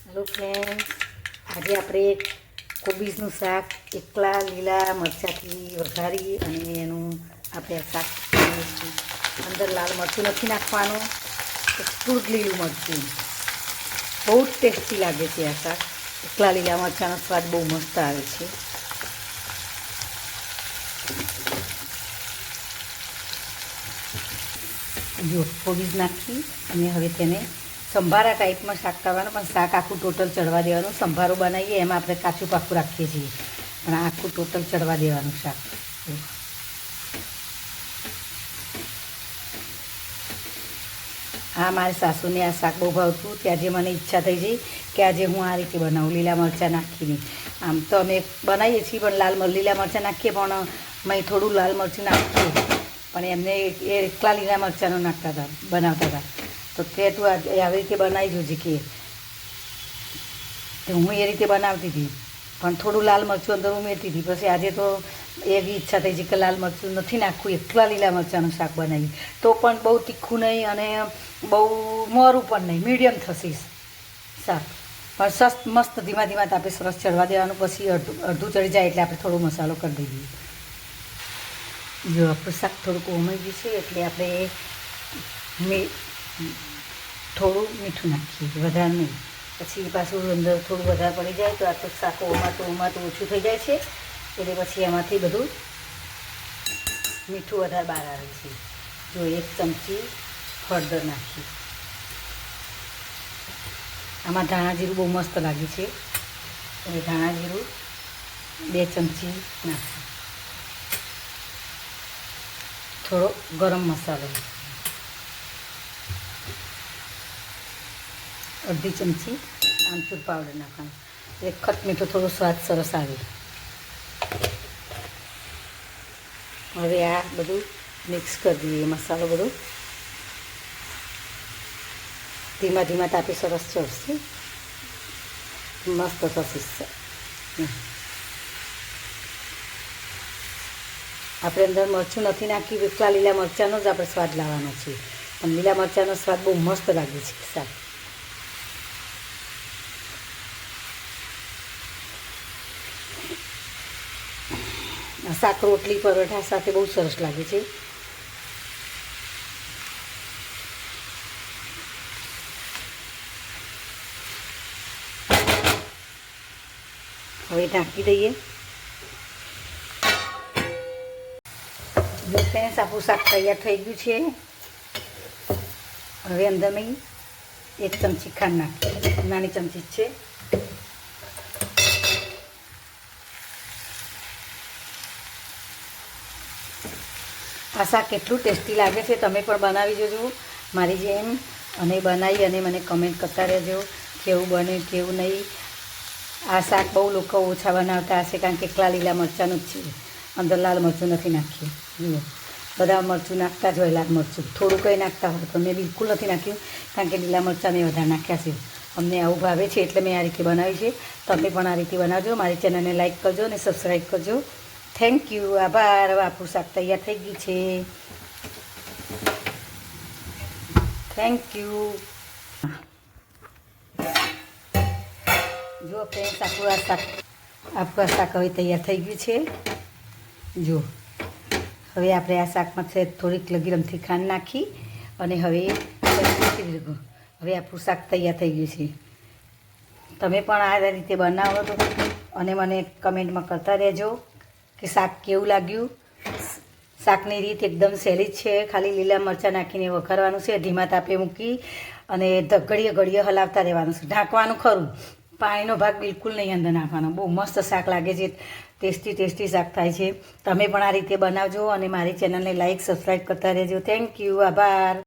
Hello friends, આજે આપણે કોબીજનું શાક એકલા લીલા મરચાંથી વઘારી અને એનું આપણે શાક કરીશું. અંદર લાલ મરચું નથી નાખવાનું, એટલું જ લીલું મરચું. બહુ જ ટેસ્ટી લાગે છે આ શાક. એકલા લીલા મરચાંનો સ્વાદ બહુ મસ્ત આવે છે. જો કોબીજ નાખી અને હવે તેને સંભારા ટાઈપમાં શાક કરવાનું, પણ શાક આખું ટોટલ ચડવા દેવાનું. સંભારો બનાવીએ એમાં આપણે કાચું પાકું રાખીએ છીએ, પણ આખું ટોટલ ચડવા દેવાનું શાક. આ મારી સાસુને આ શાક બહુ ભાવતું, ત્યાં જે મને ઈચ્છા થઈ ગઈ કે આજે હું આ રીતે બનાવું, લીલા મરચાં નાખીને. આમ તો અમે બનાવીએ છીએ, પણ લીલા મરચાં નાખીએ, પણ મેં થોડું લાલ મરચું નાખીએ, પણ એમને એ એકલા લીલા મરચાંનો નાખતા હતા, બનાવતા હતા. તો તે તું આવી રીતે બનાવી જોજે કે. તો હું એ રીતે બનાવતી હતી, પણ થોડું લાલ મરચું અંદર ઉમેરતી હતી. પછી આજે તો એવી ઈચ્છા થઈ છે કે લાલ મરચું નથી નાખવું, એકલા લીલા મરચાંનું શાક બનાવી. તો પણ બહુ તીખું નહીં અને બહુ મોરું પણ નહીં, મીડિયમ થશે શાક. પણ મસ્ત ધીમા ધીમા તાપે સરસ ચડવા દેવાનું. પછી અડધું ચડી જાય એટલે આપણે થોડો મસાલો કરી દઈએ. જો આપણું શાક થોડુંક ઉમળી ગયું છે એટલે આપણે થોડું મીઠું નાખીએ, વધારે નહીં. પછી પાછું અંદર થોડું વધારે પડી જાય તો આ તો શાક ઓમાતું ઓછું થઈ જાય છે, એટલે પછી એમાંથી બધું મીઠું વધારે બહાર આવે છે. જો 1 ચમચી હળદર નાખી. આમાં ધાણા જીરું બહુ મસ્ત લાગે છે, એટલે ધાણા જીરું 2 ચમચી નાખી. થોડો ગરમ મસાલો, 1/2 ચમચી આમચૂર પાવડર નાખવાનું, એટલે ખટ મીઠો થોડો સ્વાદ સરસ આવે. હવે આ બધું મિક્સ કરી દઈએ, મસાલો બધો ધીમા ધીમા તાપે સરસ ચડશે, મસ્ત થશે. આપણે અંદર મરચું નથી નાખ્યું, એકલા લીલા મરચાંનો જ આપણે સ્વાદ લાવવાનો છે, પણ લીલા મરચાંનો સ્વાદ બહુ મસ્ત લાગે છે શાક. શાક રોટલી પરોઠા સાથે બહુ સરસ લાગે છે. હવે ઢાંકી દઈએ. જો ફ્રેન્ડ્સ, આપણું શાક તૈયાર થઈ ગયું છે. હવે અંદર મેં 1 ચમચી ખાંડ નાખી, નાની ચમચી જ છે. આ શાક કેટલું ટેસ્ટી લાગે છે, તમે પણ બનાવી જોજો મારી જેમ, અને બનાવી અને મને કમેન્ટ કરતા રહેજો કેવું બને કેવું નહીં. આ શાક બહુ લોકો ઓછા બનાવતા હશે, કારણ કે એકલા લીલા મરચાંનું જ છે, અંદર લાલ મરચું નથી નાખ્યું. જુઓ, બધા મરચું નાખતા જ હોય, લાલ મરચું થોડું કંઈ નાખતા હોય, પણ મેં બિલકુલ નથી નાખ્યું, કારણ કે લીલા મરચાં મેં વધારે નાખ્યા છે. અમને આવું ભાવે છે એટલે મેં આ રીતે બનાવી છે. તમે પણ આ રીતે બનાવજો. મારી ચેનલને લાઈક કરજો અને સબસ્ક્રાઈબ કરજો. થેન્ક યુ, આભાર. હવે આપણું શાક તૈયાર થઈ ગયું છે. Thank you. જો ફ્રેન્ડ્સ, આપણું શાક હવે તૈયાર થઈ ગયું છે. જો હવે આપણે આ શાકમાં થોડીક લગીરમથી ખાંડ નાખી અને હવે આપણું શાક તૈયાર થઈ ગયું છે. તમે પણ આ રીતે બનાવો તો અને મને કમેન્ટમાં કરતા રહેજો કે શાક કેવું લાગ્યું. શાકની રીત એકદમ સહેલી જ છે, ખાલી લીલા મરચાં નાખીને વઘારવાનું છે, ધીમા તાપે મૂકી અને ઘડીએ ઘડીએ હલાવતા રહેવાનું છે. ઢાંકવાનું ખરું, પાણીનો ભાગ બિલકુલ નહીં અંદર નાખવાનો. બહુ મસ્ત શાક લાગે છે, ટેસ્ટી શાક થાય છે. તમે પણ આ રીતે બનાવજો અને મારી ચેનલને લાઈક સબસ્ક્રાઈબ કરતા રહેજો. થેન્ક યુ, આભાર.